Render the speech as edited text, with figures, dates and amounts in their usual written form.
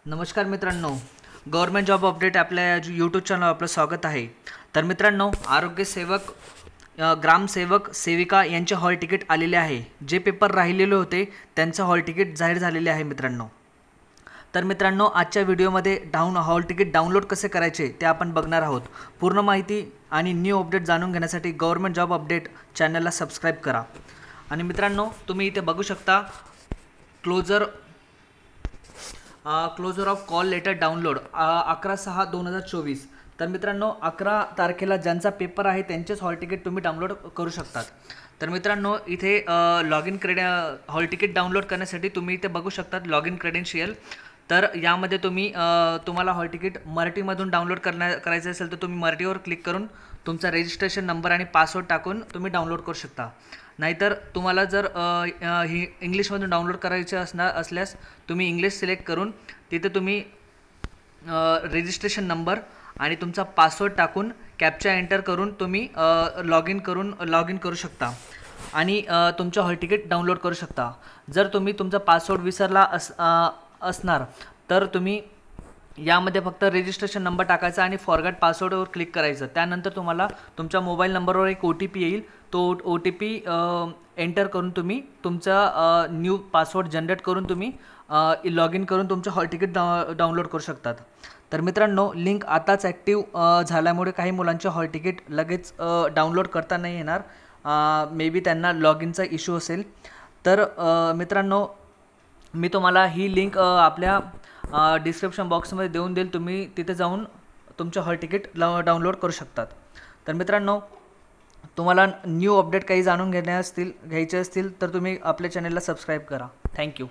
नमस्कार मित्रांनो, government job update आपल्या यूट्यूब चॅनल आपलं स्वागत आहे. तर मित्रांनो, आरोग्य सेवक, ग्रामसेवक, सेविका यांचे हॉल तिकीट आलेले आहे. जे पेपर राहिलेले होते त्यांचं हॉल तिकीट जाहीर झालेले आहे मित्रांनो. तर मित्रांनो, आजच्या व्हिडिओमध्ये हॉल तिकीट डाउनलोड कसे करायचे ते आपण बघणार आहोत. पूर्ण माहिती आणि न्यू अपडेट जाणून घेण्यासाठी गव्हर्नमेंट जॉब अपडेट चॅनलला सबस्क्राईब करा. आणि मित्रांनो, तुम्ही इथे बघू शकता closure of call letter download 11/6/2024. तर मित्रांनो, 11 तारखेला ज्यांचा पेपर आहे त्यांचेच हॉल तिकीट तुम्ही डाउनलोड करू शकतात. तर मित्रांनो, इथे हॉल तिकीट डाउनलोड करण्यासाठी तुम्ही इथे बघू शकतात लॉग इन क्रेडेन्शियल. तर यामध्ये तुम्हाला हॉल तिकीट मराठीमधून डाउनलोड करायचं असेल तर तुम्ही मराठीवर क्लिक करून तुमचा रजिस्ट्रेशन नंबर आणि पासवर्ड टाकून तुम्ही डाउनलोड करू शकता. नाहीतर तुम्हाला जर ही इंग्लिशमधून डाउनलोड करायचे असल्यास तुम्ही इंग्लिश सिलेक्ट करून तिथे तुम्ही रजिस्ट्रेशन नंबर आणि तुमचा पासवर्ड टाकून कॅप्चा एंटर करून तुम्ही लॉग इन करू शकता आणि तुमचं हॉल तिकीट डाउनलोड करू शकता. जर तुम्ही तुमचा पासवर्ड विसरला असणार तर तुम्ही यामध्ये फक्त रजिस्ट्रेशन नंबर टाकायचा आणि फॉरगॅट पासवर्डवर क्लिक करायचं. त्यानंतर तुम्हाला तुमच्या मोबाईल नंबरवर एक OTP येईल. तो OTP एंटर करून तुम्ही तुमचा न्यू पासवर्ड जनरेट करून तुम्ही लॉग इन करून तुमचं हॉल तिकीट डाउनलोड करू शकतात. तर मित्रांनो, लिंक आताच ॲक्टिव्ह झाल्यामुळे काही मुलांचे हॉल तिकीट लगेच डाउनलोड करता नाही येणार. मे बी त्यांना लॉग इनचा इश्यू असेल. तर मित्रांनो, मी तुम्हाला ही लिंक आपल्या डिस्क्रिप्शन बॉक्समध्ये देऊन देईल. तुम्ही तिथे जाऊन तुमचं हॉल तिकीट डाउनलोड करू शकतात. तर मित्रांनो, तुम्हाला न्यू अपडेट काही जाणून घ्यायचे असतील तर तुम्ही आपल्या चॅनलला सबस्क्राईब करा. थँक्यू.